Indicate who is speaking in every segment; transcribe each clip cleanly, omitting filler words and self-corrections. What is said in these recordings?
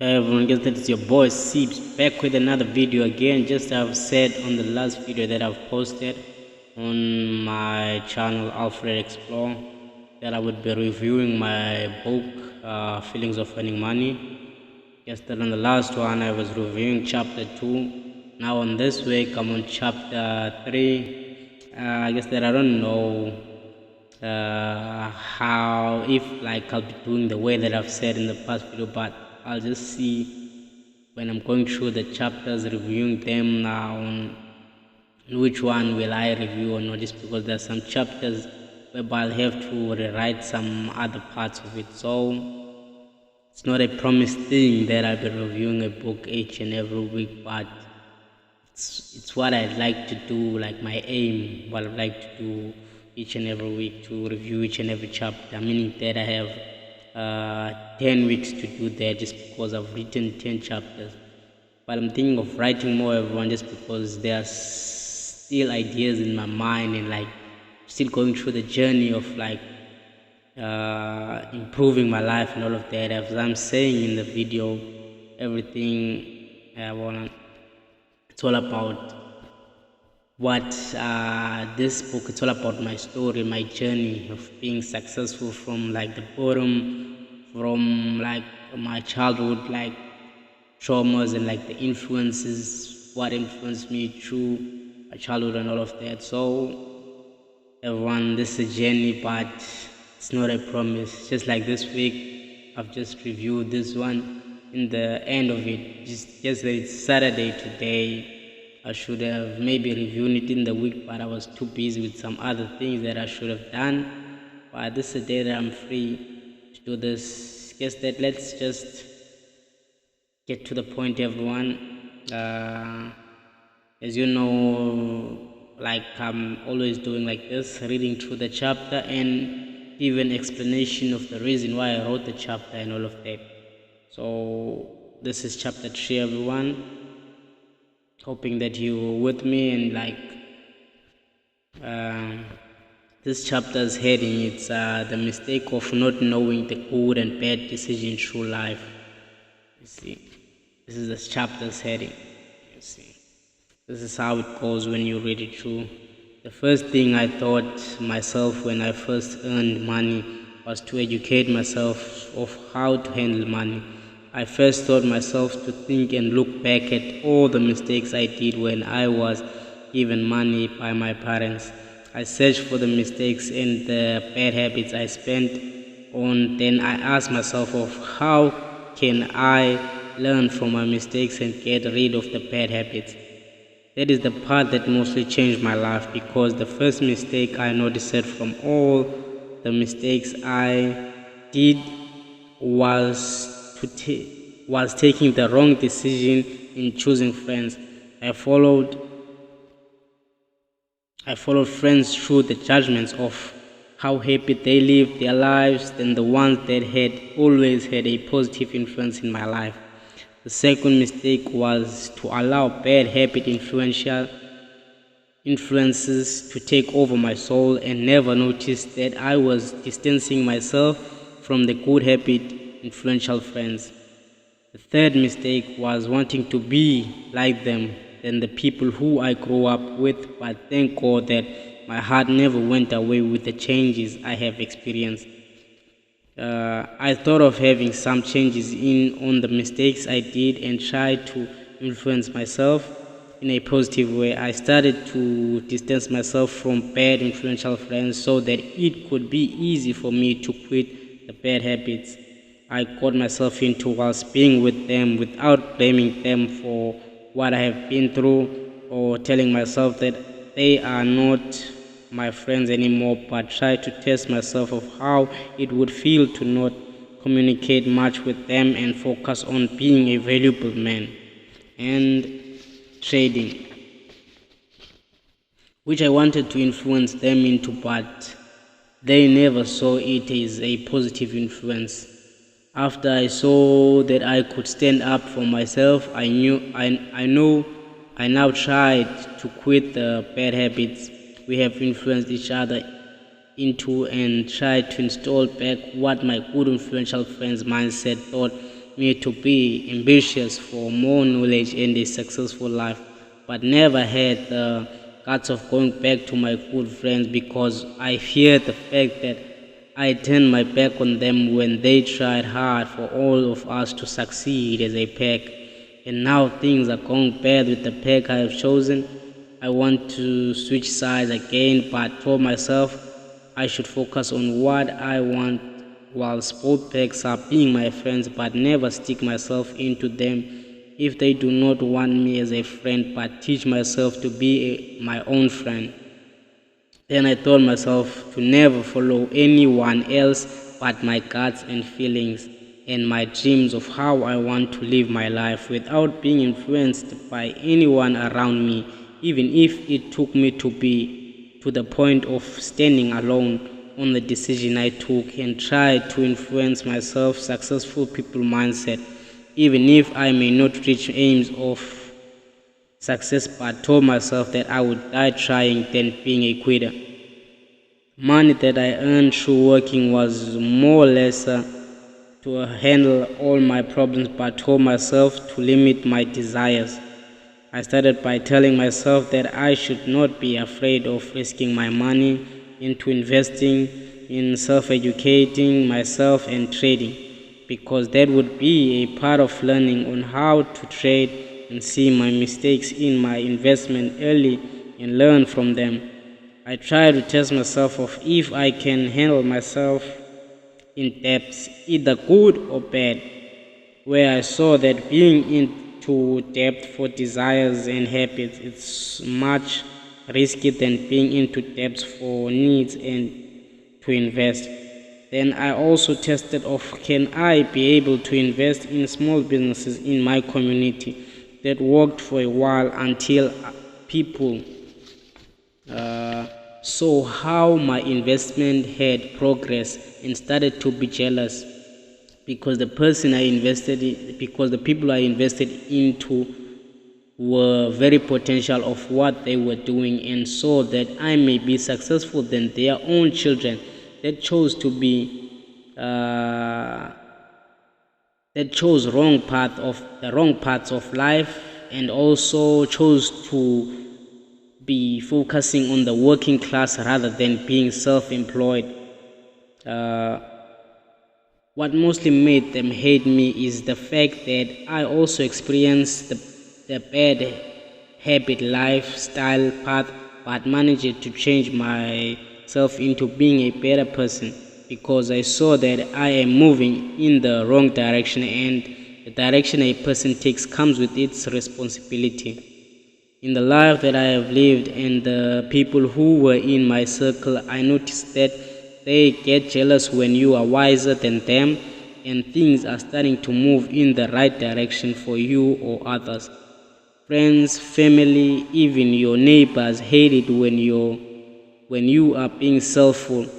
Speaker 1: Hey everyone, guess that is your boy Seeps back with another video again. Just I've said on the last video that I've posted on my channel Alfred Explore that I would be reviewing my book Feelings of Earning Money. Guess that on the last one I was reviewing chapter 2. Now on this week I'm on chapter 3. I guess that I don't know how if like I'll be doing the way that I've said in the past video, but I'll just see when I'm going through the chapters, reviewing them now on which one will I review or not, just because there's some chapters whereby I'll have to rewrite some other parts of it. So it's not a promised thing that I'll be reviewing a book each and every week, but it's what I'd like to do, like my aim, what I'd like to do each and every week, to review each and every chapter, meaning that I have 10 weeks to do that, just because I've written 10 chapters. But I'm thinking of writing more, everyone, just because there's still ideas in my mind, and like still going through the journey of like improving my life and all of that. As I'm saying in the video, everything I wanna, it's all about what this book, it's all about my story, my journey of being successful from like the bottom, from like my childhood, like traumas and like the influences, what influenced me through my childhood and all of that. So everyone, this is a journey, but it's not a promise. Just like this week I've just reviewed this one. In the end of it, just that it's Saturday today, I should have maybe reviewed it in the week, but I was too busy with some other things that I should have done. But this is a day that I'm free to do this. Guess that let's just get to the point, everyone. As you know, like I'm always doing like this, reading through the chapter and give an explanation of the reason why I wrote the chapter and all of that. So this is chapter 3, everyone. Hoping that you were with me, and like this chapter's heading, it's the mistake of not knowing the good and bad decisions through life. You see, this is the chapter's heading. You see, this is how it goes when you read it through. The first thing I thought myself when I first earned money was to educate myself of how to handle money. I first taught myself to think and look back at all the mistakes I did when I was given money by my parents. I searched for the mistakes and the bad habits I spent on. Then I asked myself of how can I learn from my mistakes and get rid of the bad habits. That is the part that mostly changed my life, because the first mistake I noticed from all the mistakes I did was taking the wrong decision in choosing friends. I followed friends through the judgments of how happy they lived their lives than the ones that had always had a positive influence in my life. The second mistake was to allow bad habit influences to take over my soul and never notice that I was distancing myself from the good habit influential friends. The third mistake was wanting to be like them than the people who I grew up with, but thank God that my heart never went away with the changes I have experienced. I thought of having some changes in on the mistakes I did and tried to influence myself in a positive way. I started to distance myself from bad influential friends so that it could be easy for me to quit the bad habits I got myself into whilst being with them, without blaming them for what I have been through or telling myself that they are not my friends anymore, but try to test myself of how it would feel to not communicate much with them and focus on being a valuable man and trading, which I wanted to influence them into, but they never saw it as a positive influence. After I saw that I could stand up for myself, I now tried to quit the bad habits we have influenced each other into, and tried to install back what my good influential friends' mindset thought me to be ambitious for more knowledge and a successful life, but never had the guts of going back to my good friends because I feared the fact that I turned my back on them when they tried hard for all of us to succeed as a pack. And now things are going bad with the pack I have chosen. I want to switch sides again, but told myself I should focus on what I want whilst both packs are being my friends, but never stick myself into them if they do not want me as a friend, but teach myself to be my own friend. Then I told myself to never follow anyone else but my guts and feelings and my dreams of how I want to live my life without being influenced by anyone around me, even if it took me to the point of standing alone on the decision I took and tried to influence myself successful people mindset, even if I may not reach aims of success, but told myself that I would die trying than being a quitter. Money that I earned through working was more or less to handle all my problems, but told myself to limit my desires. I started by telling myself that I should not be afraid of risking my money into investing in self-educating myself and trading, because that would be a part of learning on how to trade and see my mistakes in my investment early and learn from them. I try to test myself of if I can handle myself in depths, either good or bad, where I saw that being into debt for desires and habits is much risky than being into debt for needs and to invest. Then I also tested of can I be able to invest in small businesses in my community that worked for a while until people saw how my investment had progressed and started to be jealous because the people I invested into were very potential of what they were doing and saw that I may be successful than their own children that chose to be that chose the wrong paths of life and also chose to be focusing on the working class rather than being self-employed. Uh, what mostly made them hate me is the fact that I also experienced the bad habit lifestyle path but managed to change myself into being a better person because I saw that I am moving in the wrong direction and the direction a person takes comes with its responsibility. In the life that I have lived and the people who were in my circle, I noticed that they get jealous when you are wiser than them and things are starting to move in the right direction for you or others. Friends, family, even your neighbors hate it when you are being selfful.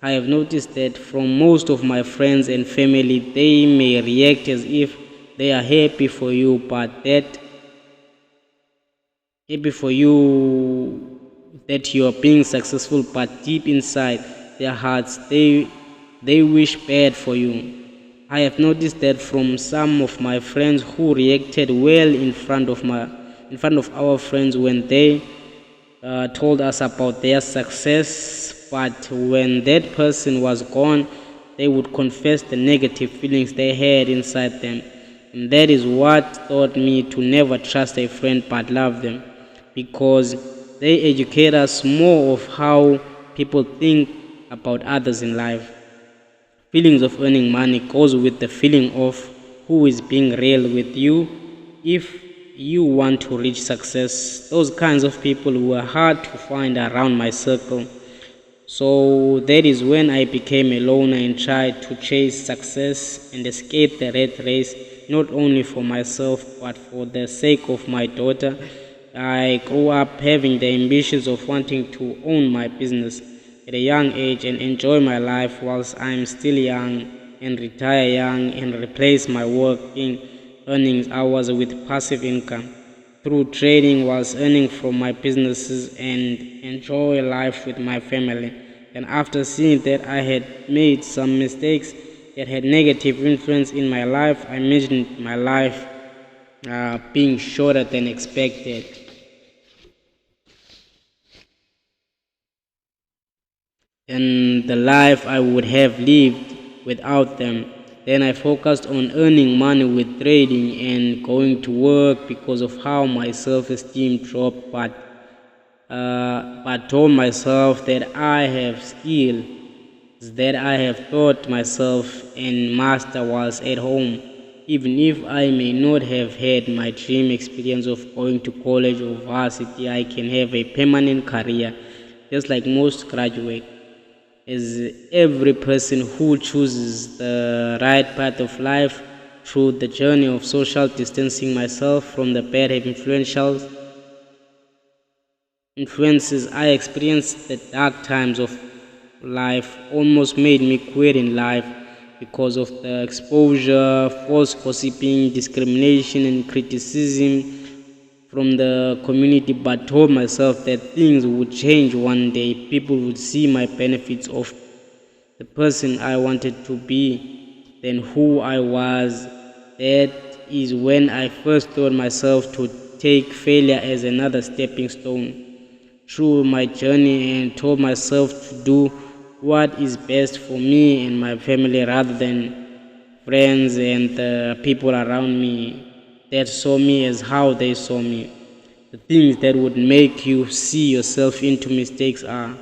Speaker 1: I have noticed that from most of my friends and family, they may react as if they are happy for you, but that happy for you that you are being successful, but deep inside their hearts, they wish bad for you. I have noticed that from some of my friends who reacted well in front of our friends when they told us about their success, but when that person was gone, they would confess the negative feelings they had inside them. And that is what taught me to never trust a friend but love them, because they educate us more of how people think about others in life. Feelings of earning money goes with the feeling of who is being real with you if you want to reach success. Those kinds of people were hard to find around my circle. So that is when I became a loner and tried to chase success and escape the rat race, not only for myself but for the sake of my daughter. I grew up having the ambitions of wanting to own my business at a young age and enjoy my life whilst I'm still young and retire young and replace my working earnings hours with passive income through trading whilst earning from my businesses and enjoy life with my family. And after seeing that I had made some mistakes, that had negative influence in my life. I imagined my life being shorter than expected. And the life I would have lived without them. Then I focused on earning money with trading and going to work because of how my self-esteem dropped. But told myself that I have skill that I have taught myself and master whilst at home. Even if I may not have had my dream experience of going to college or varsity, I can have a permanent career, just like most graduates. As every person who chooses the right path of life through the journey of social distancing myself from the bad influences I experienced, the dark times of life almost made me quit in life because of the exposure, false gossiping, discrimination, and criticism from the community, but told myself that things would change one day. People would see my benefits of the person I wanted to be than who I was. That is when I first taught myself to take failure as another stepping stone through my journey and told myself to do what is best for me and my family rather than friends and the people around me that saw me as how they saw me. The things that would make you see yourself into mistakes are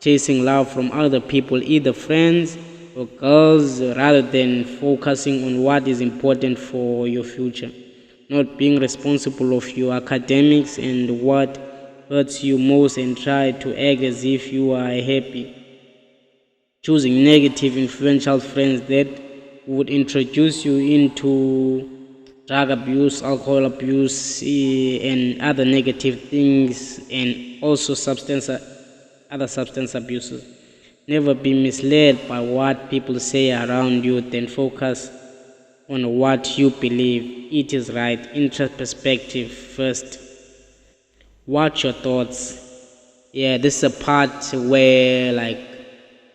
Speaker 1: chasing love from other people, either friends or girls, rather than focusing on what is important for your future. Not being responsible of your academics and what hurts you most and try to act as if you are happy. Choosing negative, influential friends that would introduce you into drug abuse, alcohol abuse, and other negative things, and also other substance abuses. Never be misled by what people say around you, then focus on what you believe it is right. Interest perspective first. Watch your thoughts. Yeah, this is a part where like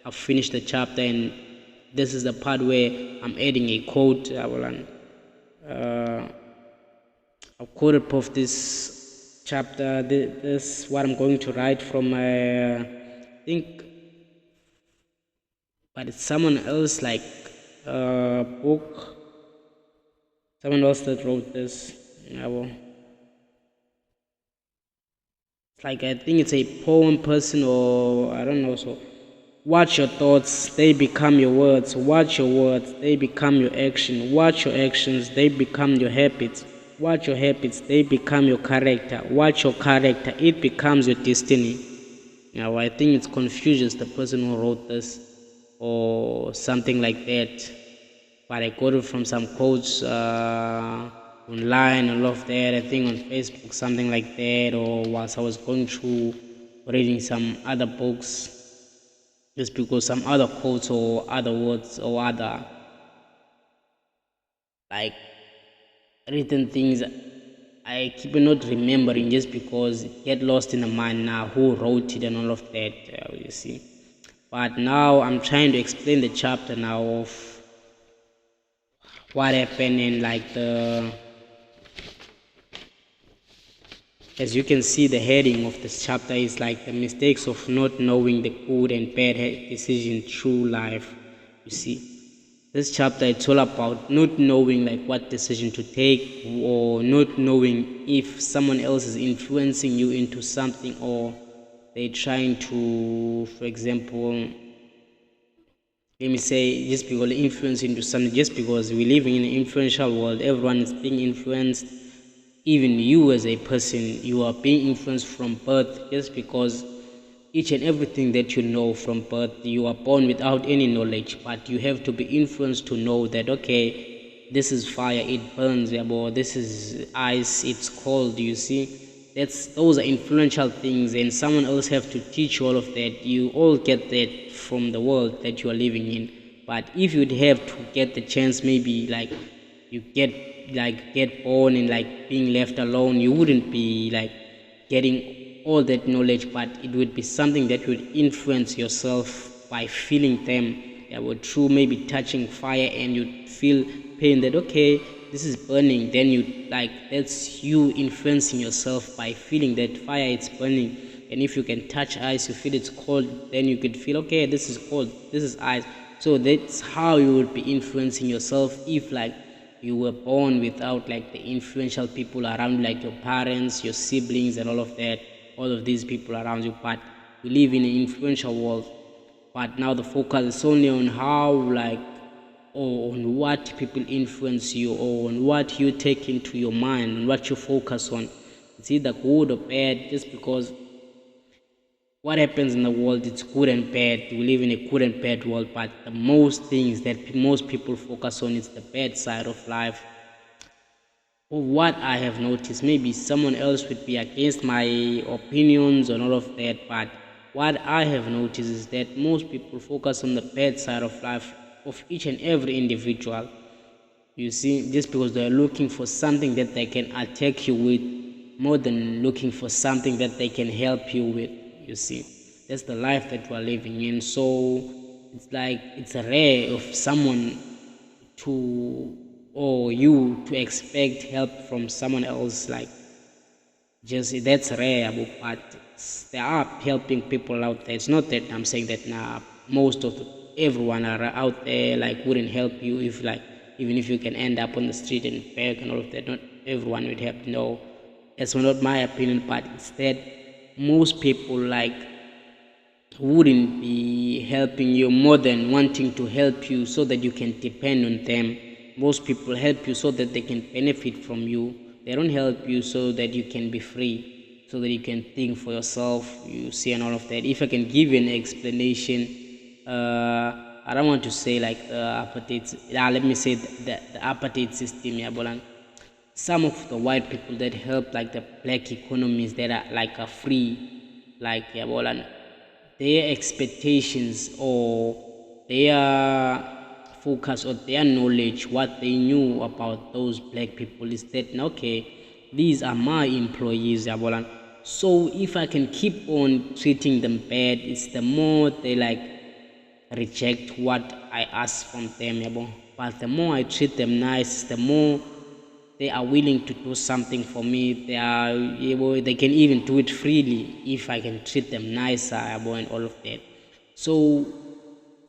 Speaker 1: I've finished the chapter, and this is the part where I'm adding a quote. I've quoted of this chapter. This is what I'm going to write from my, I think, but it's someone else like book. Someone else that wrote this. It's like I think it's a poem person or I don't know. So watch your thoughts, they become your words. Watch your words, they become your action. Watch your actions, they become your habits. Watch your habits, they become your character. Watch your character, it becomes your destiny. Now, I think it confuses the person who wrote this or something like that. But I got it from some quotes online and all of that. I think on Facebook, something like that. Or whilst I was going through reading some other books, just because some other quotes or other words or other like written things I keep not remembering just because it get lost in the mind now who wrote it and all of that, you see. But now I'm trying to explain the chapter now of what happened and like the, as you can see, the heading of this chapter is like the mistakes of not knowing the good and bad decisions through life, you see. This chapter, it's all about not knowing like what decision to take, or not knowing if someone else is influencing you into something, or they're trying to, for example, let me say, just because influence into something, just because we're living in an influential world, everyone is being influenced. Even you as a person, you are being influenced from birth, just because each and everything that you know from birth, you are born without any knowledge, but you have to be influenced to know that, okay, this is fire, it burns, or this is ice, it's cold, you see. Those are influential things, and someone else have to teach you all of that. You all get that from the world that you are living in. But if you'd have to get the chance, maybe like you get born and like being left alone, you wouldn't be like getting all that knowledge, but it would be something that would influence yourself by feeling them through maybe touching fire, and you feel pain that okay, this is burning. Then you like, that's you influencing yourself by feeling that fire, it's burning. And if you can touch ice, you feel it's cold, then you could feel okay, this is cold, this is ice. So that's how you would be influencing yourself if like you were born without like the influential people around, like your parents, your siblings, and all of that, all of these people around you. But we live in an influential world. But now the focus is only on how like, or on what people influence you, or on what you take into your mind, and what you focus on. It's either good or bad, just because what happens in the world, it's good and bad. We live in a good and bad world, but the most things that most people focus on is the bad side of life. Or what I have noticed, maybe someone else would be against my opinions and all of that, but what I have noticed is that most people focus on the bad side of life of each and every individual. You see, just because they're looking for something that they can attack you with, more than looking for something that they can help you with. You see, that's the life that we're living in. So it's like, it's rare of someone to, or you to expect help from someone else. Like, just that's rare, but there are helping people out there. It's not that I'm saying that now most of everyone are out there like wouldn't help you, if like, even if you can end up on the street and beg and all of that, not everyone would help. No, that's not my opinion, but it's that most people like wouldn't be helping you more than wanting to help you so that you can depend on them. Most people help you so that they can benefit from you. They don't help you so that you can be free, so that you can think for yourself, you see, and all of that. If I can give you an explanation, I don't want to say like the apartheid, let me say the apartheid system, yeah, but some of the white people that help like the black economies that are like are free, like, yeah, well, their expectations or their focus or their knowledge, what they knew about those black people is that okay, these are my employees, yeah, well, so if I can keep on treating them bad, it's the more they like reject what I ask from them, yeah, but the more I treat them nice, the more they are willing to do something for me. They are able, they can even do it freely if I can treat them nicer, and all of that. So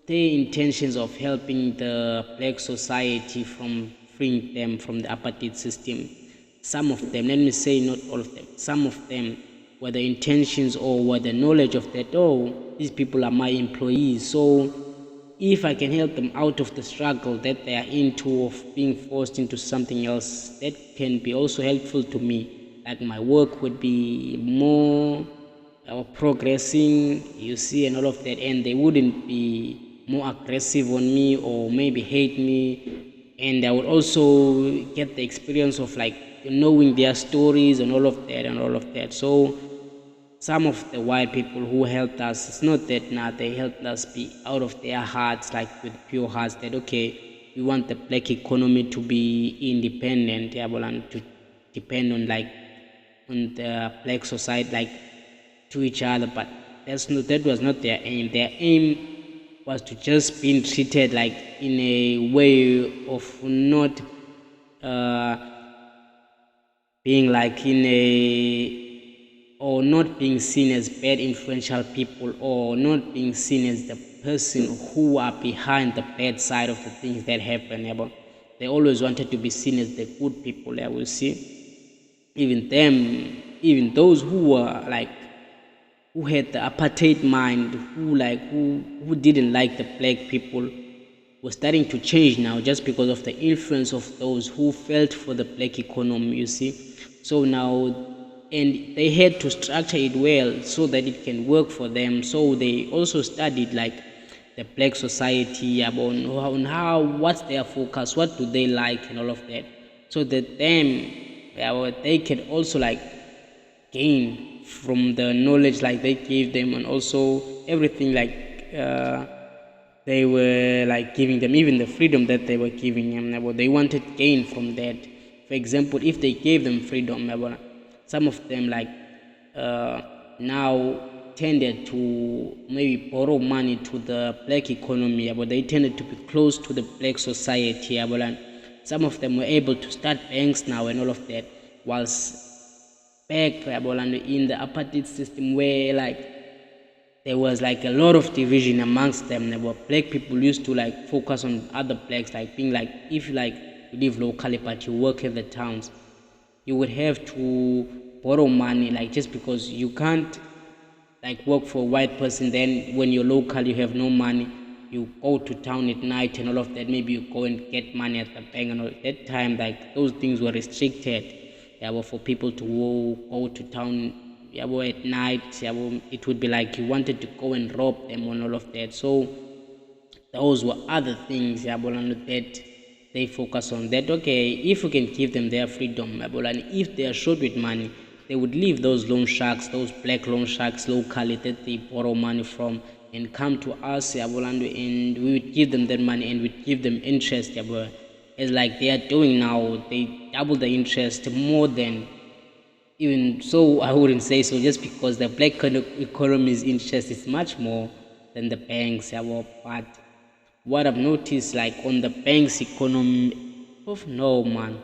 Speaker 1: their intentions of helping the black society from freeing them from the apartheid system, some of them, let me say not all of them, some of them were the intentions or were the knowledge of that, oh, these people are my employees, so if I can help them out of the struggle that they are into of being forced into something else, that can be also helpful to me. Like my work would be more progressing, you see, and all of that, and they wouldn't be more aggressive on me or maybe hate me, and I would also get the experience of like knowing their stories and all of that and all of that. So some of the white people who helped us, it's not that now they helped us be out of their hearts, like with pure hearts, that okay, we want the black economy to be independent, yeah, and to depend on like on the black society, like to each other, but that was not their aim. Their aim was to just being treated like in a way of not being like in a, or not being seen as bad influential people, or not being seen as the person who are behind the bad side of the things that happen. Yeah, but they always wanted to be seen as the good people. I will see, even them, even those who were like, who had the apartheid mind, who didn't like the black people, was starting to change now, just because of the influence of those who felt for the black economy, you see. So now, and they had to structure it well so that it can work for them. So they also studied like the black society, on how, what's their focus, what do they like, and all of that, so that them, they can also like gain from the knowledge like they gave them, and also everything like they were like giving them, even the freedom that they were giving them. They wanted gain from that. For example, if they gave them freedom, some of them like now tended to maybe borrow money to the black economy, but they tended to be close to the black society, and some of them were able to start banks now and all of that, whilst back in the apartheid system where like there was like a lot of division amongst them. There were black people used to like focus on other blacks, like being like, if like you live locally but you work in the towns, you would have to borrow money, like just because you can't like work for a white person. Then when you're local, you have no money, you go to town at night and all of that. Maybe you go and get money at the bank, and all that time like those things were restricted. Were for people to go to town at night. It would be like you wanted to go and rob them and all of that. So those were other things that they focus on. That okay, if we can give them their freedom, and if they are short with money, they would leave those loan sharks, those black loan sharks locally that they borrow money from, and come to us, and we would give them that money and we'd give them interest. As like they are doing now, they double the interest more than, even so I wouldn't say so, just because the black economy's interest is much more than the banks. But what I've noticed, like on the banks economy, no man,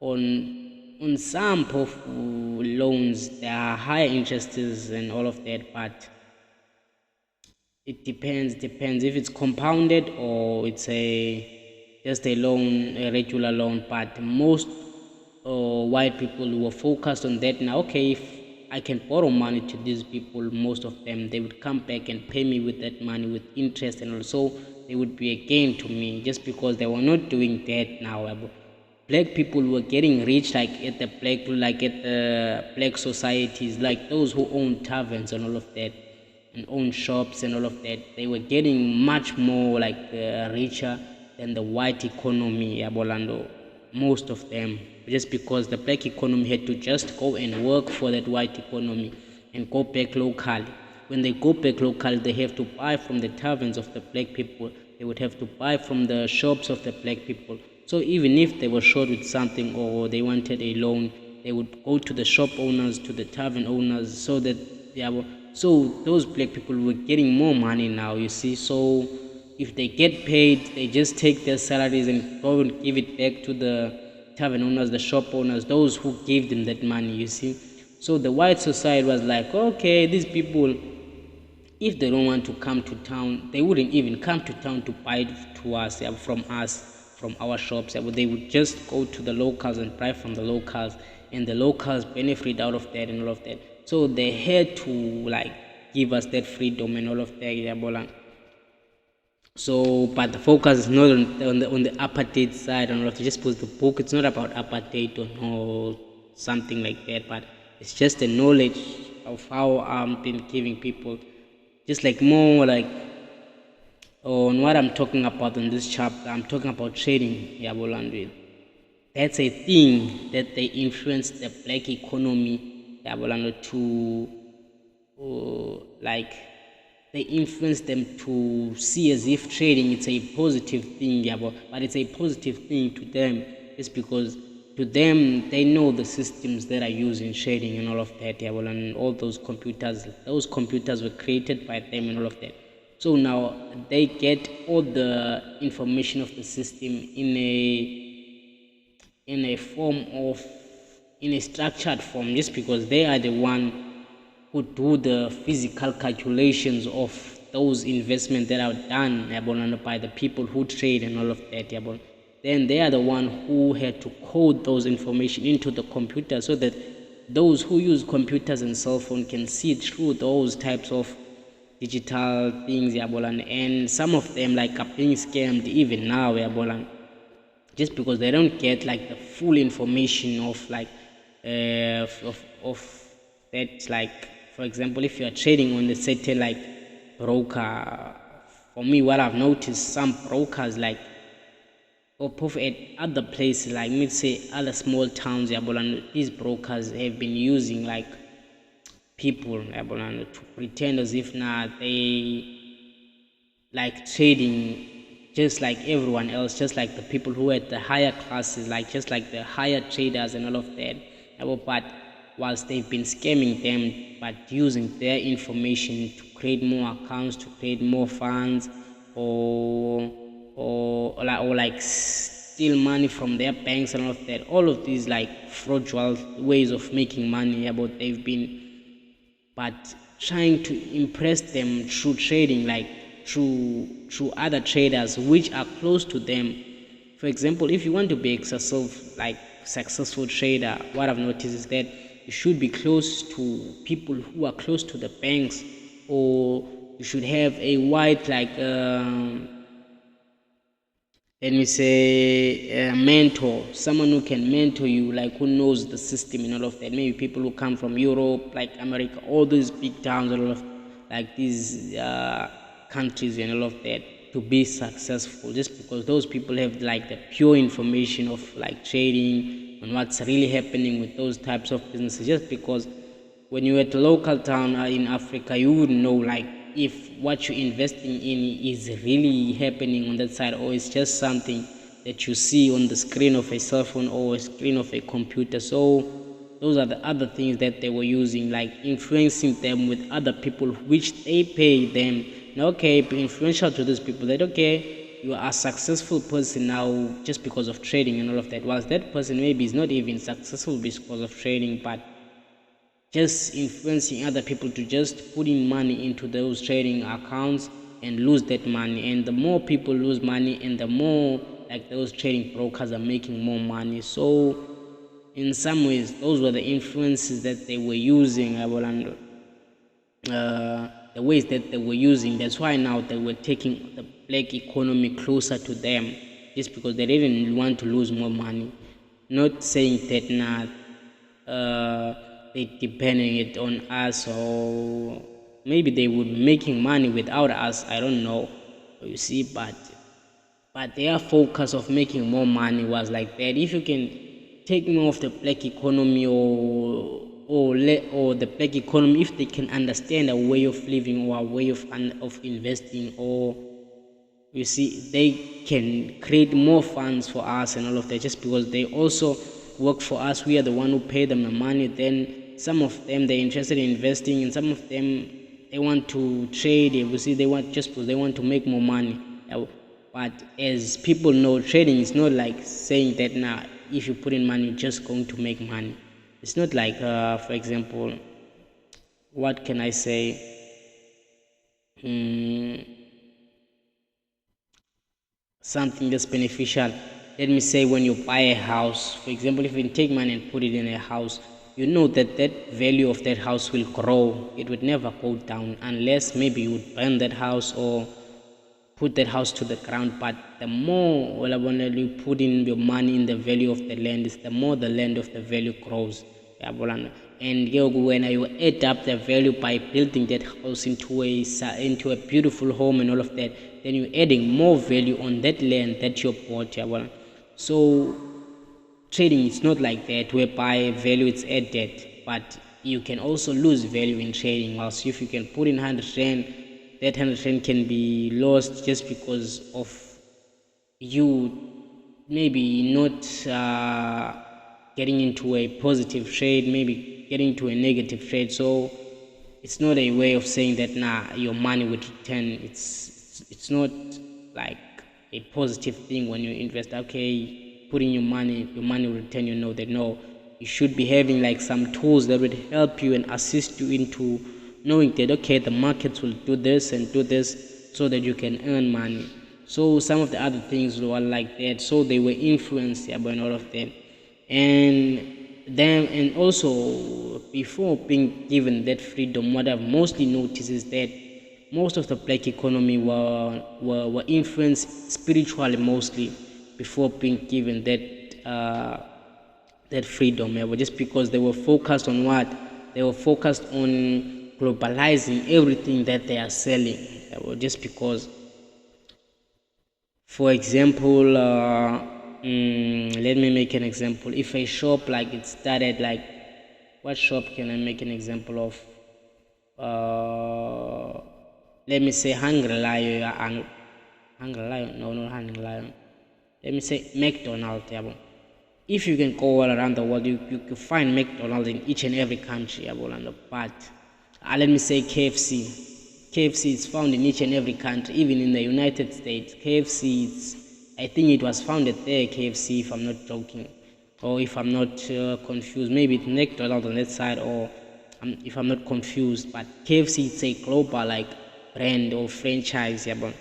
Speaker 1: on some of loans there are higher interests and all of that, but it depends if it's compounded or it's just a loan, a regular loan. But most white people who were focused on that now, okay, if I can borrow money to these people, most of them, they would come back and pay me with that money with interest, and also they would be a gain to me, just because they were not doing that now. Black people were getting rich like at the black societies, like those who own taverns and all of that, and own shops and all of that. They were getting much more like richer than the white economy, Yabolando, most of them, just because the black economy had to just go and work for that white economy and go back locally. When they go back locally, they have to buy from the taverns of the black people. They would have to buy from the shops of the black people. So even if they were short with something or they wanted a loan, they would go to the shop owners, to the tavern owners, so that so those black people were getting more money now, you see. So if they get paid, they just take their salaries and go and give it back to the tavern owners, the shop owners, those who gave them that money, you see. So the white society was like, okay, these people, if they don't want to come to town, they wouldn't even come to town to buy to us, from our shops. They would just go to the locals and buy from the locals, and the locals benefit out of that and all of that. So they had to like give us that freedom and all of that. So, but the focus is not on the apartheid side and all of that. Just because the book, it's not about apartheid or something like that, but it's just the knowledge of how I'm been giving people, just like more like on what I'm talking about in this chapter. I'm talking about trading, Yabolandwe. That's a thing that they influence the black economy, Yabolandwe, to like they influence them to see as if trading it's a positive thing, but it's a positive thing to them. It's because to them they know the systems that are used in trading and all of that, and all those computers were created by them and all of that. So now they get all the information of the system in a structured form, just because they are the one who do the physical calculations of those investments that are done by the people who trade and all of that. Then they are the one who had to code those information into the computer, so that those who use computers and cell phone can see through those types of digital things, and some of them like are being scammed even now, just because they don't get like the full information of like of that. Like, for example, if you are trading on a certain like broker, for me, what I've noticed, some brokers like at other places, like let's say other small towns, these brokers have been using like people to pretend as if now they like trading just like everyone else, just like the people who are at the higher classes, like just like the higher traders and all of that. But whilst they've been scamming them, but using their information to create more accounts, to create more funds, or like steal money from their banks and all of that. All of these like fraudulent ways of making money, about they've been but trying to impress them through trading, like through other traders which are close to them. For example, if you want to be a successful trader, what I've noticed is that you should be close to people who are close to the banks, or you should have a wide let me say a mentor, someone who can mentor you, like who knows the system and all of that. Maybe people who come from Europe, like America, all these big towns, all of like these countries and all of that, to be successful, just because those people have like the pure information of like trading and what's really happening with those types of businesses. Just because when you're at a local town in Africa, you would know like if what you're investing in is really happening on that side, or it's just something that you see on the screen of a cell phone or a screen of a computer. So those are the other things that they were using, like influencing them with other people which they pay them. Now, okay, be influential to these people, that okay, you are a successful person now just because of trading and all of that, whilst that person maybe is not even successful because of trading, but just influencing other people to just put in money into those trading accounts and lose that money. And the more people lose money, and the more like those trading brokers are making more money. So in some ways, those were the influences that they were using, the ways that they were using. That's why now they were taking the black economy closer to them, just because they didn't want to lose more money. Not saying that they depending it on us, or maybe they would be making money without us, I don't know, you see. But their focus of making more money was like that. If you can take more of the black economy, or the black economy, if they can understand a way of living or a way of investing, or you see, they can create more funds for us and all of that, just because they also work for us. We are the one who pay them the money. Then some of them, they're interested in investing, and some of them, they want to trade. You see, they want, just because they want to make more money. But as people know, trading is not like saying that now if you put in money, you're just going to make money. It's not like for example, what can I say, something that's beneficial. Let me say, when you buy a house, for example, if you take money and put it in a house, you know that that value of that house will grow. It would never go down, unless maybe you would burn that house or put that house to the ground. But the more you put in your money in the value of the land, is the more the land of the value grows. And when you add up the value by building that house into a beautiful home and all of that, then you're adding more value on that land that you bought. So trading is not like that, whereby value is added, but you can also lose value in trading. Whilst if you can put in 100 rand, that 100 rand can be lost just because of you maybe not getting into a positive trade, maybe getting into a negative trade. So it's not a way of saying that your money would return. It's not like a positive thing when you invest. Okay, putting your money will return. You know that no, you should be having like some tools that would help you and assist you into knowing that okay, the markets will do this and do this, so that you can earn money. So some of the other things were like that. So they were influenced by all of them. And also, before being given that freedom, what I've mostly noticed is that most of the black economy were influenced spiritually, mostly, before being given that freedom. Just because they were focused on what? They were focused on globalizing everything that they are selling. Just because, for example, let me make an example. If a shop, like, it started like, what shop can I make an example of? Let me say Hungry Lion. Hungry Lion? No, not Hungry Lion. Let me say McDonald's. If you can go all around the world, you find McDonald's in each and every country. But Let me say KFC. KFC is found in each and every country, even in the United States. KFC, I think it was founded there, KFC, if I'm not joking, or if I'm not confused. Maybe it's McDonald's on that side, or if I'm not confused. But KFC, it's a global like brand or franchise. Yeah, but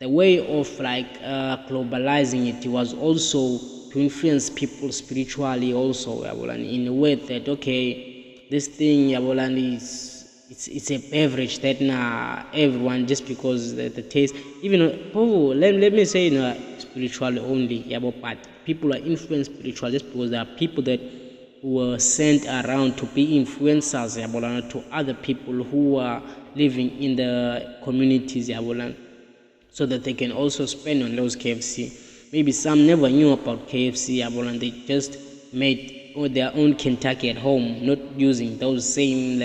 Speaker 1: the way of like globalizing it was also to influence people spiritually also, and in a way that okay, this thing is it's a beverage that now everyone, just because the taste, even let me say spiritually only, but people are influenced spiritually just because there are people that were sent around to be influencers, to other people who are living in the communities, so that they can also spend on those KFC. Maybe some never knew about KFC, and they just made their own Kentucky at home, not using those same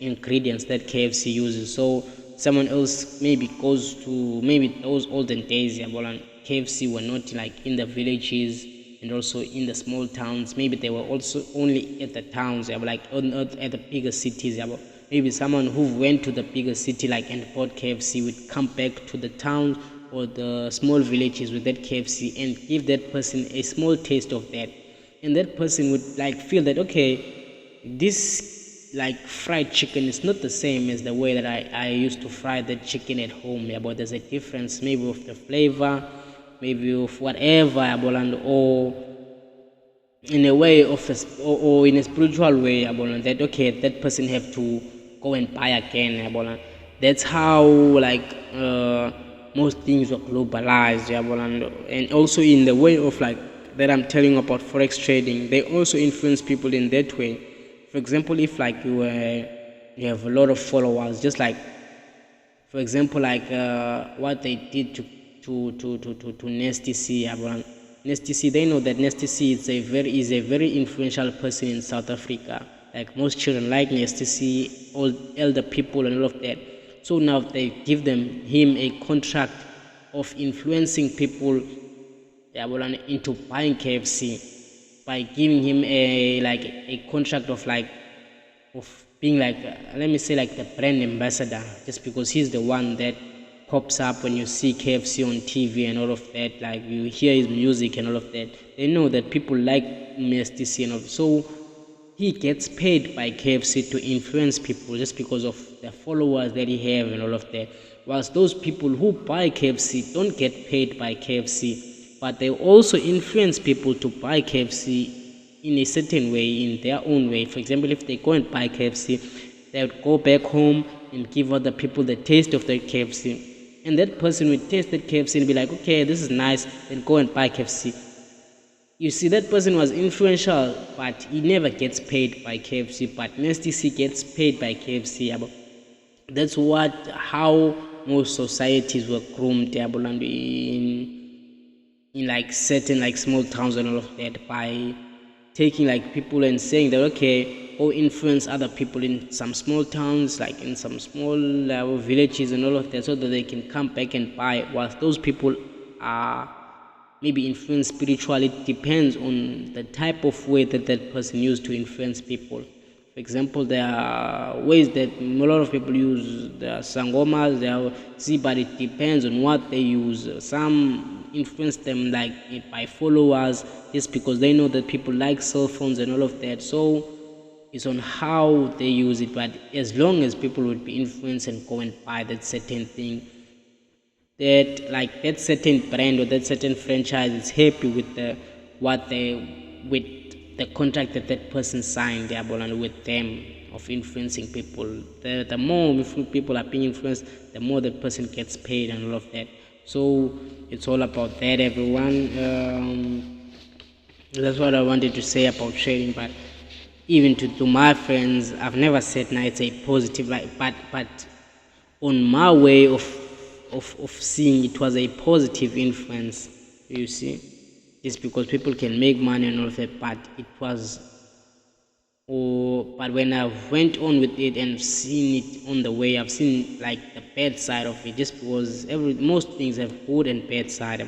Speaker 1: ingredients that KFC uses. So someone else maybe goes to maybe those olden days, and KFC were not like in the villages and also in the small towns. Maybe they were also only at the towns, like not at the bigger cities. Maybe someone who went to the bigger city like and bought KFC would come back to the town or the small villages with that KFC and give that person a small taste of that, and that person would like feel that okay, this like fried chicken is not the same as the way that I used to fry that chicken at home, but there's a difference maybe of the flavor, maybe of whatever, or in a way of or in a spiritual way, that okay, that person have to go and buy again. That's how like most things were globalized, and also in the way of like that I'm telling about forex trading, they also influence people in that way. For example, if like you have a lot of followers, just like for example like what they did to Nasty C, Nasty C, they know that Nasty C is a very influential person in South Africa. Like most children like Nasty C, all elder people and all of that. So now they give him a contract of influencing people, into buying KFC by giving him a contract of being like let me say like the brand ambassador, just because he's the one that pops up when you see KFC on TV and all of that, like you hear his music and all of that. They know that people like MSTC and all. So he gets paid by KFC to influence people just because of the followers that he have and all of that. Whilst those people who buy KFC don't get paid by KFC, but they also influence people to buy KFC in a certain way, in their own way. For example, if they go and buy KFC, they would go back home and give other people the taste of that KFC. And that person would taste that KFC and be like, okay, this is nice, then go and buy KFC. You see, that person was influential, but he never gets paid by KFC, but Nasty C gets paid by KFC. That's how most societies were groomed in like certain like small towns and all of that, by taking like people and saying that okay, or influence other people in some small towns, like in some small villages and all of that, so that they can come back and buy. Whilst those people are maybe influenced spiritually, it depends on the type of way that that person used to influence people. For example, there are ways that a lot of people use. There are sangomas, but it depends on what they use. Some influence them like by followers, just because they know that people like cell phones and all of that. So it's on how they use it. But as long as people would be influenced and go and buy that certain thing, that like that certain brand or that certain franchise is happy with the contract that that person signed, and with them of influencing people. The more people are being influenced, the more the person gets paid and all of that. So it's all about that, everyone. That's what I wanted to say about trading. But even to my friends, I've never said now it's a positive, but on my way of seeing, it was a positive influence, you see. It's because people can make money and all of that, but it was, but when I went on with it and seen it on the way, I've seen like the bad side of it, just because most things have good and bad side.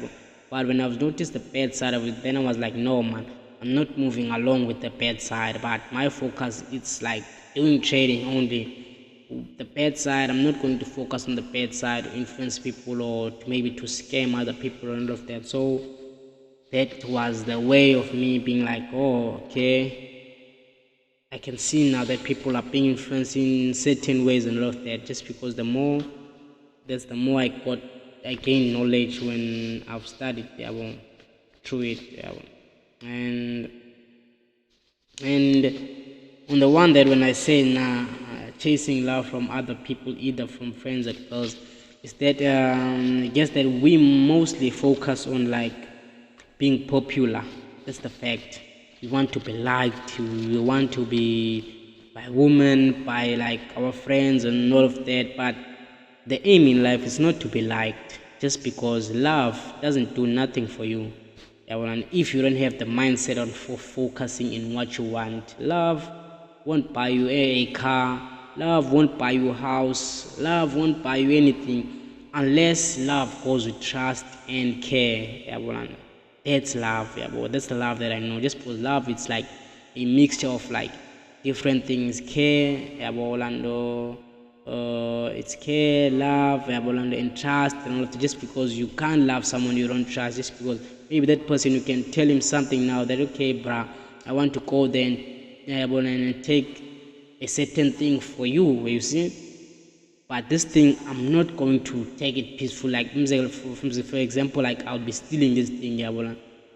Speaker 1: But when I've noticed the bad side of it, then I was like, no man, I'm not moving along with the bad side, but my focus, it's like doing trading only. the bad side. I'm not going to focus on the bad side, influence people, or maybe to scam other people and all of that. So that was the way of me being like, oh, okay, I can see now that people are being influenced in certain ways and all of that. Just because the more I gain knowledge when I've studied through it, and on the one that when I say now chasing love from other people, either from friends or girls, is that I guess that we mostly focus on like being popular. That's the fact. We want to be liked. We want to be by women, by like our friends and all of that. But the aim in life is not to be liked, just because love doesn't do nothing for you. And if you don't have the mindset on focusing in what you want, love won't buy you a car, love won't buy you a house, love won't buy you anything unless love goes with trust and care. That's love. That's the love that I know. Just because love, it's like a mixture of like different things. Care, it's care, love, and trust, and all of that. Just because you can't love someone you don't trust, just because maybe that person, you can tell him something now that, okay, bruh, I want to go there and take a certain thing for you see. But this thing, I'm not going to take it peaceful. Like, for example, like I'll be stealing this thing,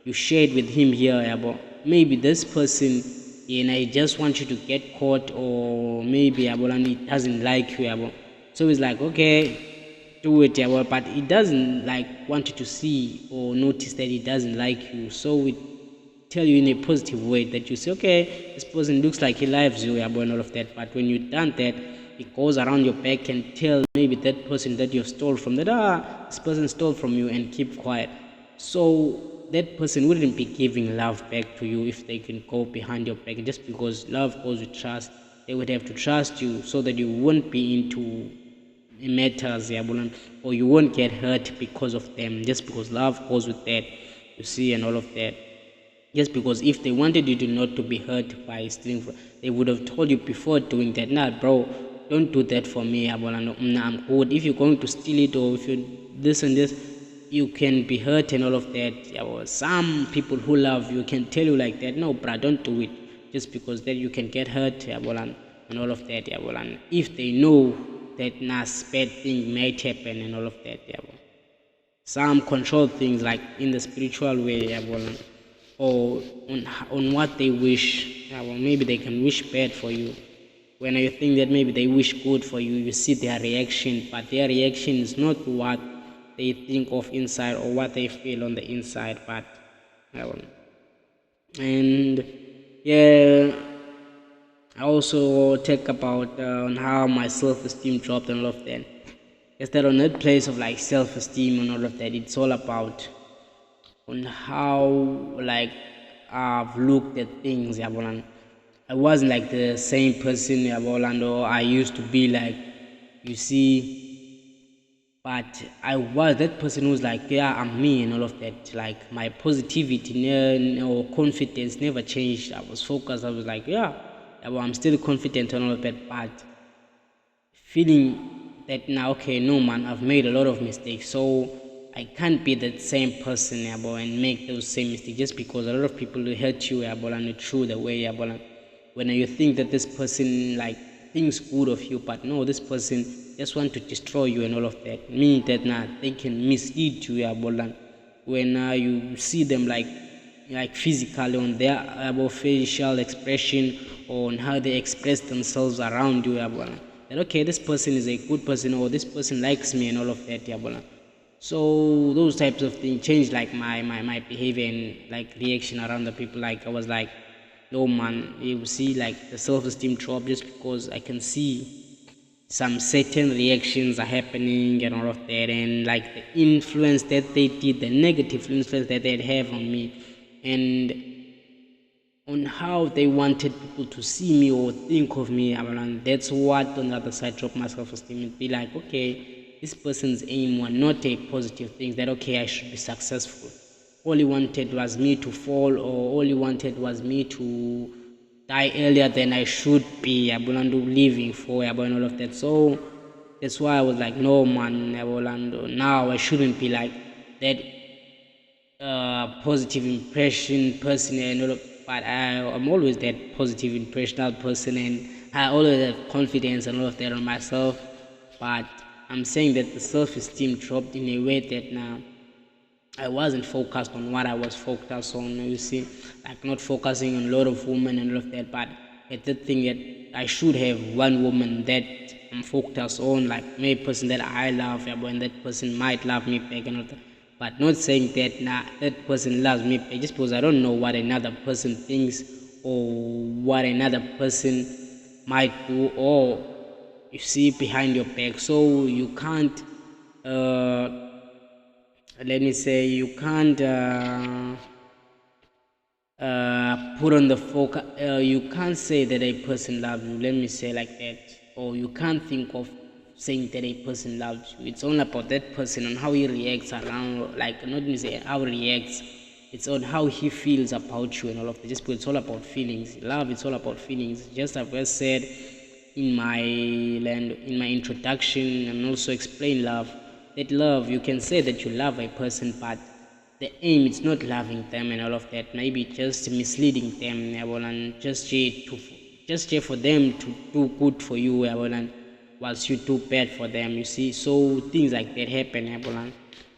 Speaker 1: you shared with him here, but maybe this person, and I just want you to get caught, or maybe and he doesn't like you, so it's like, okay, do it, but he doesn't like want you to see or notice that he doesn't like you. So we tell you in a positive way that you say, okay, this person looks like he loves you, and all of that. But when you done that, it goes around your back and tell maybe that person that you stole from, that this person stole from you, and keep quiet. So that person wouldn't be giving love back to you if they can go behind your back. Just because love goes with trust, they would have to trust you so that you won't be into matters, or you won't get hurt because of them. Just because love goes with that, you see, and all of that. Just because if they wanted you to not to be hurt by stealing, they would have told you before doing that. Nah, bro, don't do that for me. I'm good. If you're going to steal it, or if you this and this, you can be hurt and all of that. Some people who love you can tell you like that. No, bro, don't do it. Just because that you can get hurt, and all of that. And if they know that bad thing might happen and all of that. Some control things like in the spiritual way, or on what they wish. Maybe they can wish bad for you. When you think that maybe they wish good for you, you see their reaction, but their reaction is not what they think of inside or what they feel on the inside. But and yeah, I also talk about on how my self-esteem dropped and all of that. Is that on that place of like self-esteem and all of that, it's all about on how like I've looked at things, I wasn't like the same person, or I used to be like, you see. But I was that person who's like, yeah, I'm me and all of that. Like my positivity or confidence never changed. I was focused. I was like, yeah, I'm still confident and all of that. But feeling that now, okay, no man, I've made a lot of mistakes, so I can't be that same person, and make those same mistakes, just because a lot of people will hurt you, and through the way, when you think that this person like thinks good of you, but no, this person just want to destroy you and all of that. Meaning that now they can mislead you, when you see them like physically on their facial expression, on how they express themselves around you, that okay, this person is a good person, or this person likes me and all of that, so those types of things changed like my behavior and like reaction around the people. Like I was like, no man, you see like the self-esteem drop, just because I can see some certain reactions are happening and all of that, and like the influence that they did, the negative influence that they'd have on me, and on how they wanted people to see me or think of me. And that's what on the other side dropped my self-esteem. It'd be like, okay, this person's aim was not a positive thing, that okay, I should be successful. All he wanted was me to fall, or all he wanted was me to die earlier than I should be, Abolando living for and all of that. So that's why I was like, no man, Abolando, now I shouldn't be like that positive impression person and all of, but I'm always that positive impressional person, and I always have confidence and all of that on myself. But I'm saying that the self-esteem dropped in a way that now I wasn't focused on what I was focused on, you see, like not focusing on a lot of women and all of that, but it's the thing that I should have one woman that I'm focused on, like maybe a person that I love, and that person might love me back and all that. But not saying that nah, that person loves me back just because I don't know what another person thinks or what another person might do, or you see behind your back. So you can't let me say you can't put on the focus. You can't say that a person loves you. Let me say like that, or you can't think of saying that a person loves you. It's all about that person and how he reacts around. Like not me say how he reacts. It's on how he feels about you and all of that. Just because it's all about feelings. Love. It's all about feelings. Just as I said in my introduction, and also explain love. That love, you can say that you love a person, but the aim is not loving them and all of that. Maybe just misleading them, and just for them to do good for you, and whilst you do bad for them. You see, so things like that happen,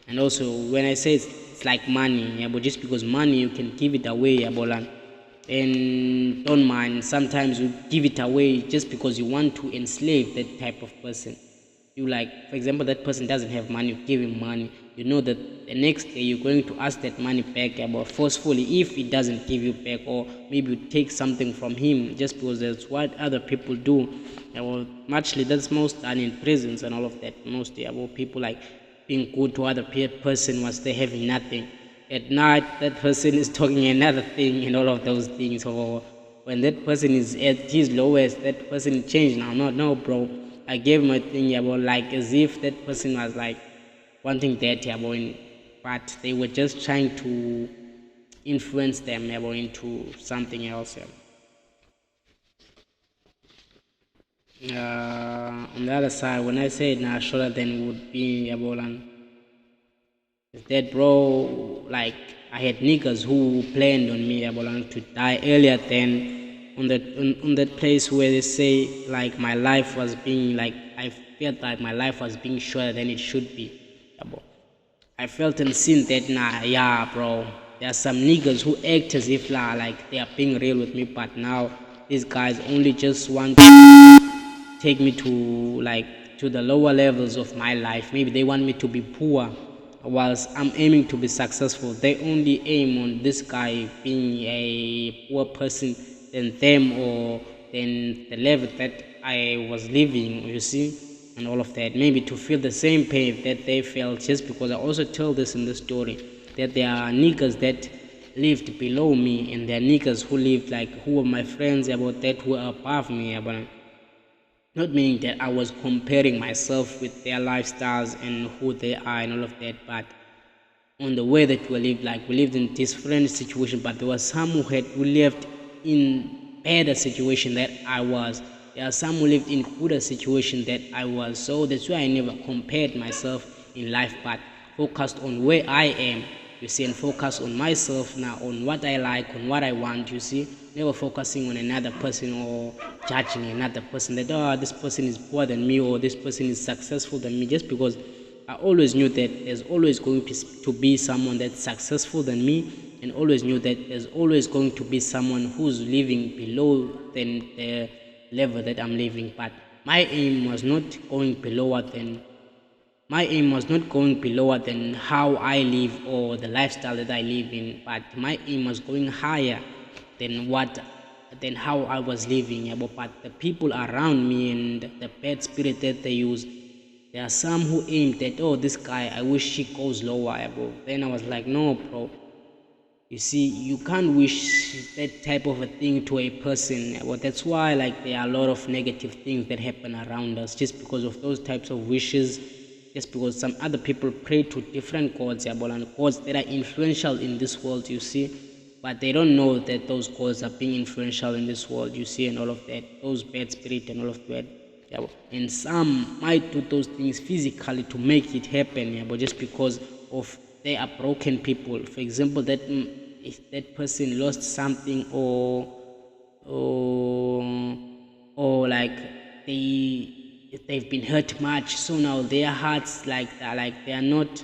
Speaker 1: and also when I say it's like money, but just because money you can give it away, and don't mind. Sometimes you give it away just because you want to enslave that type of person. You like, for example, that person doesn't have money, you give him money. You know that the next day you're going to ask that money back, but forcefully if he doesn't give you back, or maybe you take something from him just because that's what other people do. Well, muchly that's most done in prisons and all of that. Mostly about people like being good to other person once they have nothing. At night, that person is talking another thing and all of those things. Or when that person is at his lowest, that person changed now. No, bro. I gave my thing about like as if that person was like wanting that about, but they were just trying to influence them about into something else. On the other side, when I say nah, shorter than would be about is that bro, like I had niggas who planned on me about to die earlier than on that place where they say like my life was being like I felt like my life was being shorter than it should be. I felt and seen that nah, yeah bro. There are some niggas who act as if like they are being real with me, but now these guys only just want to take me to like to the lower levels of my life. Maybe they want me to be poor whilst I'm aiming to be successful. They only aim on this guy being a poor person than them, or than the level that I was living, you see, and all of that. Maybe to feel the same pain that they felt, just because I also tell this in the story that there are niggas that lived below me, and there are niggas who lived like who were my friends about that who were above me about, not meaning that I was comparing myself with their lifestyles and who they are and all of that, but on the way that we lived, like we lived in different situations, but there was some who lived in better situation that I was. There are some who lived in gooder situation that I was. So that's why I never compared myself in life, but focused on where I am, you see, and focus on myself now, on what I like, on what I want, you see, never focusing on another person or judging another person that, oh, this person is poor than me, or this person is successful than me, just because I always knew that there's always going to be someone that's successful than me, and always knew that there's always going to be someone who's living below than the level that I'm living. But my aim was not going below than my aim was not going below than how I live or the lifestyle that I live in, but my aim was going higher than how I was living. But the people around me and the bad spirit that they use, there are some who aim that, oh, this guy, I wish he goes lower. Then I was like, no, bro. You see, you can't wish that type of a thing to a person. Well, that's why like there are a lot of negative things that happen around us just because of those types of wishes. Just because some other people pray to different gods, and gods that are influential in this world, you see. but they don't know that those ghosts are being influential in this world, you see, and all of that, those bad spirit and all of that. Yeah, and some might do those things physically to make it happen, yeah, but just because of they are broken people. For example, that if that person lost something, or or like they've been hurt much, so now their hearts like they are not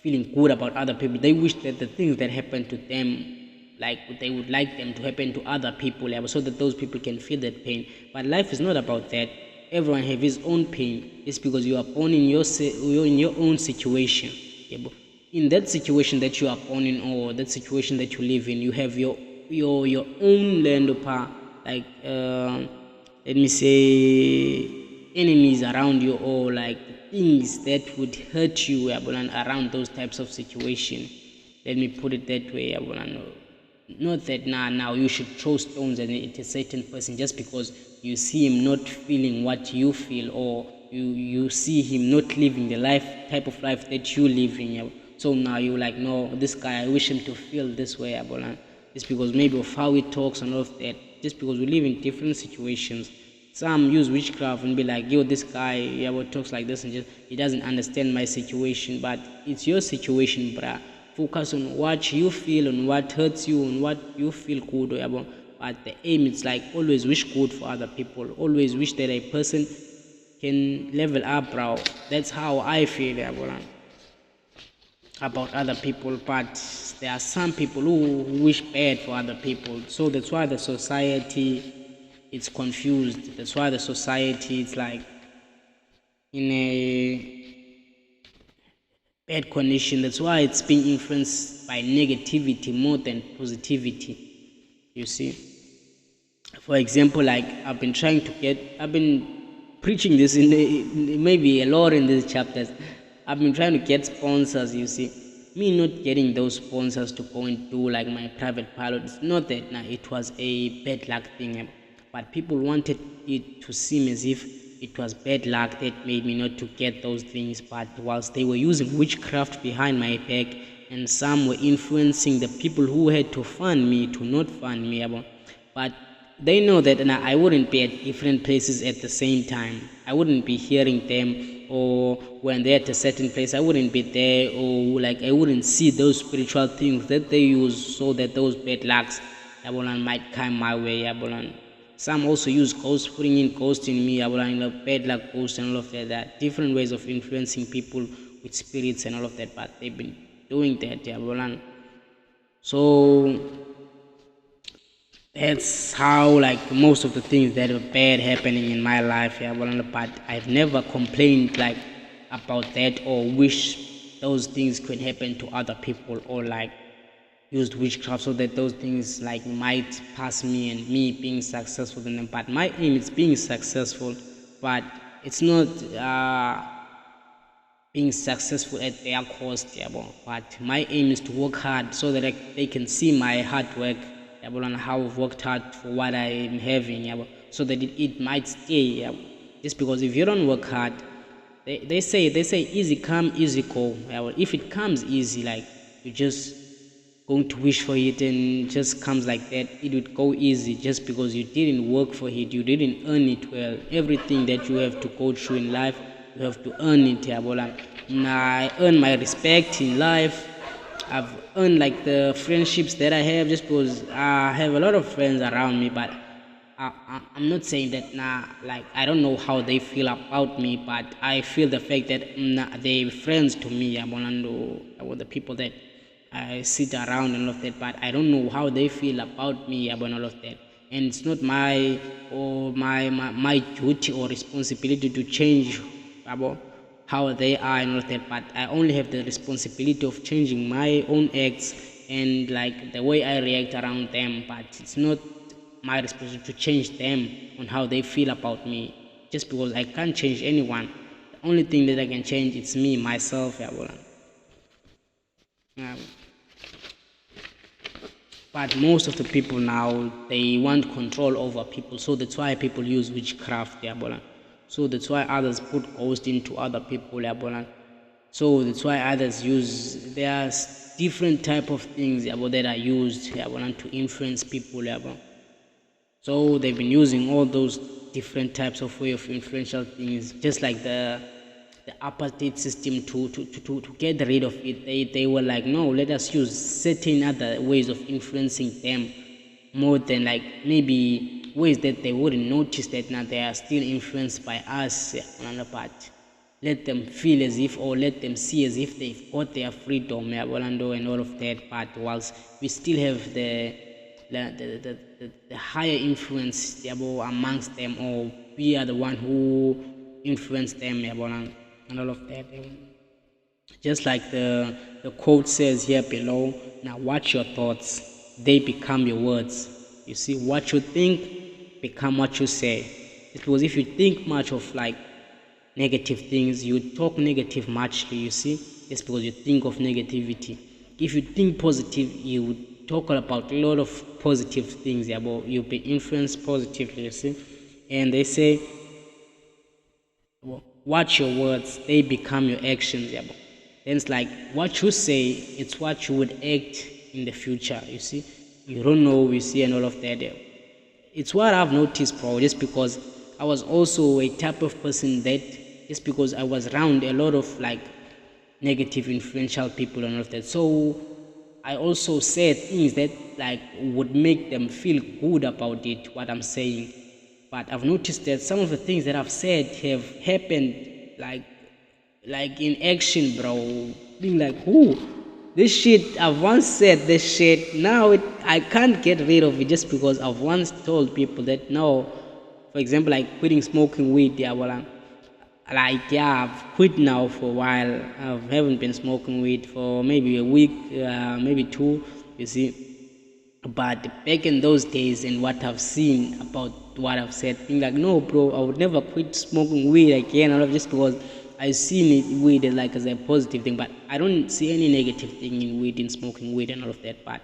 Speaker 1: feeling good about other people. They wish that the things that happen to them, like they would like them to happen to other people, yeah, so that those people can feel that pain. But life is not about that. Everyone have his own pain. It's because you are born in in your own situation. Yeah, but in that situation that you are born in, or that situation that you live in, you have your own land of power, like let me say enemies around you, or like things that would hurt you, Yabulan, around those types of situation. Let me put it that way, Yabulan. Not that now you should throw stones at a certain person just because you see him not feeling what you feel, or you see him not living the type of life that you live in. Yeah. So now you like, no, this guy, I wish him to feel this way, Yabulan. Just because maybe of how he talks and all of that. Just because we live in different situations. Some use witchcraft and be like, yo, this guy, yeah, what talks like this, and just he doesn't understand my situation. But it's your situation, bruh. Focus on what you feel, on what hurts you, on what you feel good about. But the aim is like always wish good for other people. Always wish that a person can level up, bro. That's how I feel about other people. But there are some people who wish bad for other people. So that's why the society it's confused. That's why the society is like in a bad condition. That's why it's being influenced by negativity more than positivity. You see, for example, like I've been preaching this in maybe a lot in these chapters. I've been trying to get sponsors. You see, me not getting those sponsors to go and do like my private pilot. It's not that now it was a bad luck thing, but people wanted it to seem as if it was bad luck that made me not to get those things. But whilst they were using witchcraft behind my back, and some were influencing the people who had to fund me to not fund me, but they know that I wouldn't be at different places at the same time. I wouldn't be hearing them, or when they're at a certain place, I wouldn't be there, or like I wouldn't see those spiritual things that they use, so that those bad lucks might come my way. Some also use ghosts, putting in ghosts in me, bad luck ghosts and all of that. There are different ways of influencing people with spirits and all of that, but they've been doing that, So that's how like most of the things that are bad happening in my life, but I've never complained like about that, or wish those things could happen to other people, or like used witchcraft so that those things like might pass me and me being successful in them. But my aim is being successful, but it's not being successful at their cost, but my aim is to work hard so that they can see my hard work, and how I've worked hard for what I am having, so that it might stay. Just because if you don't work hard, they say easy come, easy go. If it comes easy, like you just going to wish for it and just comes like that, it would go easy just because you didn't work for it, you didn't earn it well. Everything that you have to go through in life, you have to earn it. I earn my respect in life. I've earned like the friendships that I have, just because I have a lot of friends around me. But I'm not saying that like I don't know how they feel about me, but I feel the fact that they're friends to me, or the people that I sit around and all of that, but I don't know how they feel about me and all of that. And it's not my duty or responsibility to change about how they are and all of that, but I only have the responsibility of changing my own acts and like the way I react around them. But it's not my responsibility to change them on how they feel about me, just because I can't change anyone. The only thing that I can change is me, myself. But most of the people now, they want control over people, so that's why people use witchcraft. So that's why others put ghost into other people. So that's why others use, there are different type of things that are used to influence people. So they've been using all those different types of way of influential things, just like the apartheid system to get rid of it. They were like, no, let us use certain other ways of influencing them more than like maybe ways that they wouldn't notice that now they are still influenced by us on another part. Let them feel as if, or let them see as if they've got their freedom, and all of that part, whilst we still have the higher influence amongst them, or we are the one who influence them, and all of that. Just like the quote says here below, now watch your thoughts, they become your words. You see, what you think become what you say. It's because if you think much of like negative things, you talk negative muchly, you see. It's because you think of negativity. If you think positive, you talk about a lot of positive things, but you'll be influenced positively, you see. And they say, watch your words, they become your actions, then it's like what you say, it's what you would act in the future, you see. You don't know, you see, and all of that. It's what I've noticed, bro, just because I was also a type of person that, just because I was around a lot of like negative influential people and all of that, so I also said things that like would make them feel good about it, what I'm saying. But I've noticed that some of the things that I've said have happened like in action, bro. Being like, who? This shit, I've once said this shit, now I can't get rid of it just because I've once told people that no, for example, like quitting smoking weed, I've quit now for a while. I haven't been smoking weed for maybe a week, maybe two, you see. But back in those days and what I've seen about what I've said, being like, no, bro, I would never quit smoking weed again, just because I seen it weed as a positive thing, but I don't see any negative thing in weed, in smoking weed and all of that. But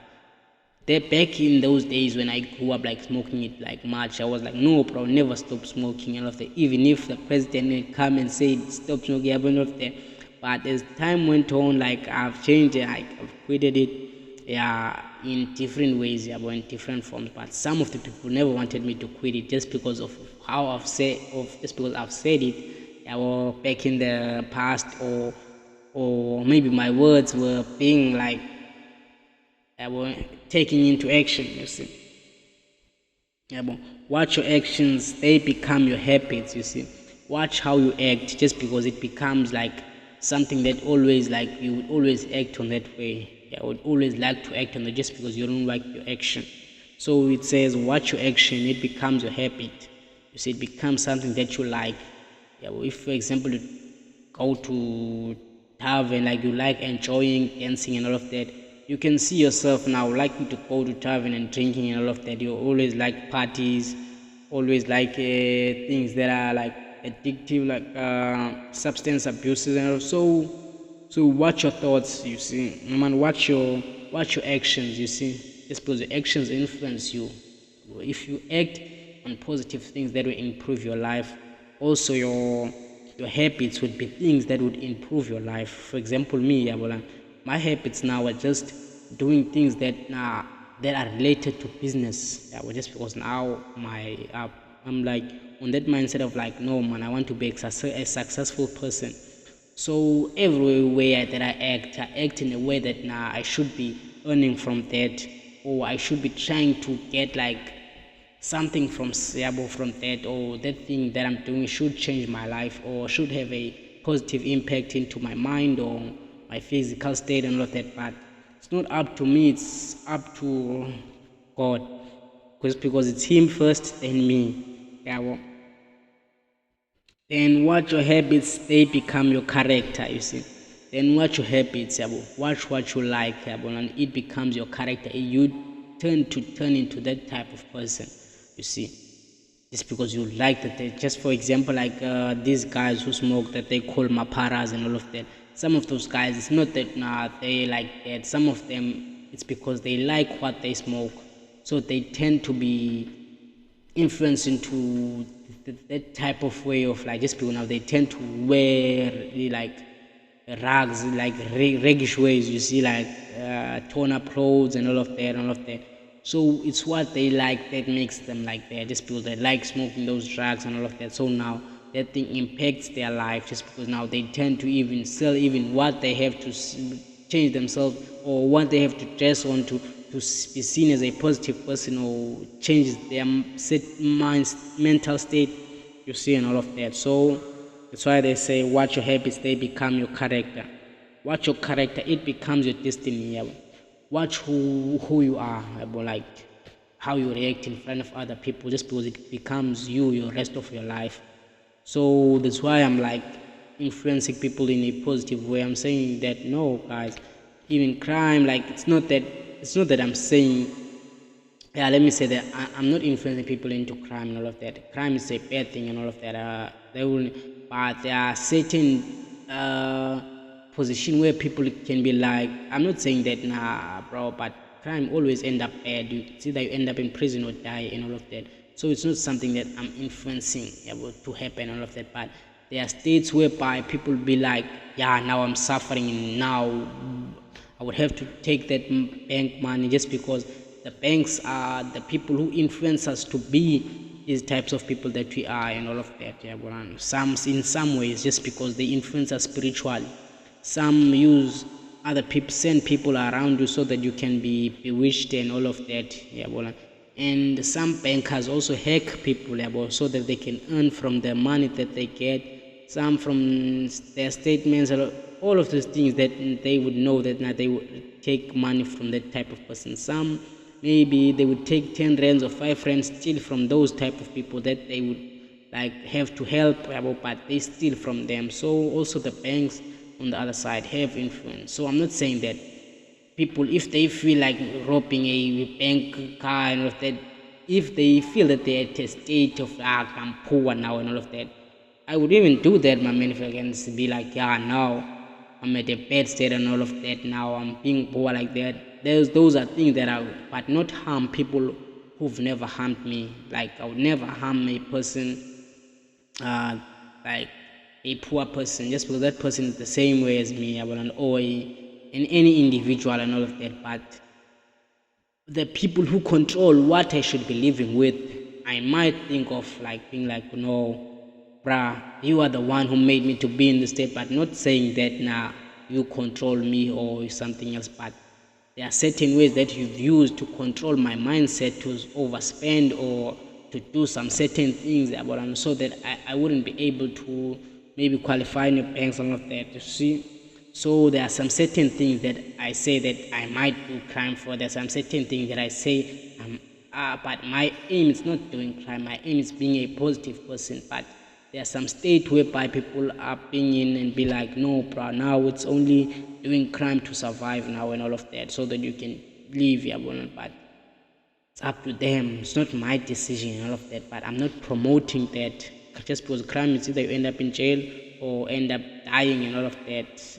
Speaker 1: there, back in those days when I grew up like smoking it like much, I was like, no, bro, never stop smoking and all of that. Even if the president would come and say stop smoking, I went off there. But as time went on, like I've changed it, like I've quitted it, in different ways, but in different forms. But some of the people never wanted me to quit it just because of how I've said, just because I've said it, or back in the past, or maybe my words were being like, were taking into action, you see. But watch your actions, they become your habits, you see. Watch how you act, just because it becomes like something that always like you would always act on that way. I would always like to act on it just because you don't like your action. So it says watch your action, it becomes your habit. You see, it becomes something that you like. Well, if for example you go to tavern, like you like enjoying dancing and all of that, you can see yourself now liking to go to tavern and drinking and all of that. You always like parties, always like things that are like addictive, like substance abuses and all. So watch your thoughts, you see. Man, watch your actions, you see. Just because your actions influence you. If you act on positive things that will improve your life, also your habits would be things that would improve your life. For example, me, my habits now are just doing things that that are related to business. Just because now I'm like on that mindset of like, no man, I want to be a successful person. So everywhere that I act in a way that I should be earning from that, or I should be trying to get like something from that, or that thing that I'm doing should change my life, or should have a positive impact into my mind or my physical state and all of that. But it's not up to me, it's up to God, because it's Him first, then me. Then watch your habits, they become your character, you see. Then watch your habits, watch what you like, and it becomes your character. You turn into that type of person, you see. Just because you like that. Just for example, like these guys who smoke that they call maparas and all of that. Some of those guys, it's not that they like that. Some of them, it's because they like what they smoke. So they tend to be influenced into that type of way of like, just people now they tend to wear really like rags, like raggish ways, you see, like torn up clothes and all of that. So it's what they like that makes them like that. Just people that like smoking those drugs and all of that. So now that thing impacts their life, just because now they tend to even sell even what they have to change themselves, or what they have to dress on to be seen as a positive person, or change their mental state, you see, and all of that. So that's why they say watch your habits, they become your character. Watch your character, it becomes your destiny. Yeah. Watch who you are, like how you react in front of other people, just because it becomes you your rest of your life. So that's why I'm like influencing people in a positive way. I'm saying that no, guys, even crime, like it's not that I'm saying, yeah, let me say that I'm not influencing people into crime and all of that. Crime is a bad thing and all of that. But there are certain position where people can be like, I'm not saying that, nah, bro, but crime always end up bad. It's either you end up in prison or die and all of that. So it's not something that I'm influencing to happen and all of that. But there are states whereby people be like, yeah, now I'm suffering, and now I would have to take that bank money, just because the banks are the people who influence us to be these types of people that we are and all of that. Yeah, but in some ways, just because they influence us spiritually. Some use other people, send people around you so that you can be bewitched and all of that. Yeah, but and some bankers also hack people, yeah, but so that they can earn from the money that they get. Some from their statements, all of those things that they would know that now they would take money from that type of person. Some maybe they would take 10 rands or 5 rands, steal from those type of people that they would like have to help, but they steal from them. So also the banks on the other side have influence. So I'm not saying that people, if they feel like robbing a bank car and all of that, if they feel that they're at a state of like I'm poor now and all of that, I would even do that, my man, if I can be like, yeah, now I'm at a bad state and all of that, now I'm being poor like that. Those are things that I would, but not harm people who've never harmed me. Like I would never harm a person, uh, like a poor person, just because that person is the same way as me, or in any individual and all of that. But the people who control what I should be living with, I might think of like being like, no, bruh, you are the one who made me to be in this state, but not saying that now you control me or something else. But there are certain ways that you've used to control my mindset to overspend or to do some certain things about, so that I wouldn't be able to maybe qualify in your banks and all of that. You see? So there are some certain things that I say that I might do crime for. There are some certain things that I say, but my aim is not doing crime. My aim is being a positive person. But there are some state whereby people are being in and be like, no, bro, now it's only doing crime to survive now and all of that, so that you can live your bonus. But it's up to them. It's not my decision and all of that. But I'm not promoting that. Just because crime is either you end up in jail or end up dying and all of that.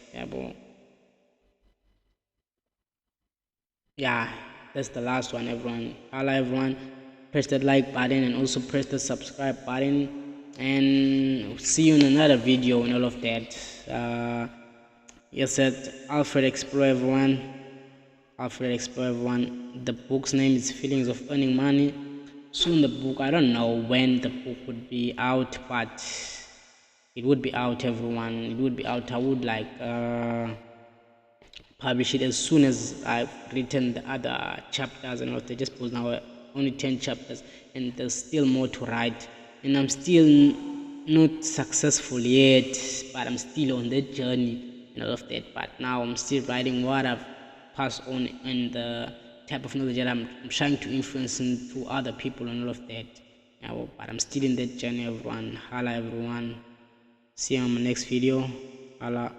Speaker 1: Yeah, that's the last one, everyone. Hello, everyone. Press that like button and also press the subscribe button. And see you in another video and all of that. Yes, at Alfred Explore, everyone. Alfred Explore, everyone. The book's name is Feelings of Earning Money. Soon the book, I don't know when the book would be out, but it would be out, everyone. It would be out. I would like publish it as soon as I've written the other chapters and all that, just because now only 10 chapters and there's still more to write, and I'm still not successful yet, but I'm still on that journey and all of that. But now I'm still writing what I've passed on and the type of knowledge that I'm trying to influence into other people and all of that. But I'm still in that journey, everyone. Hala, everyone. See you on my next video. Hala.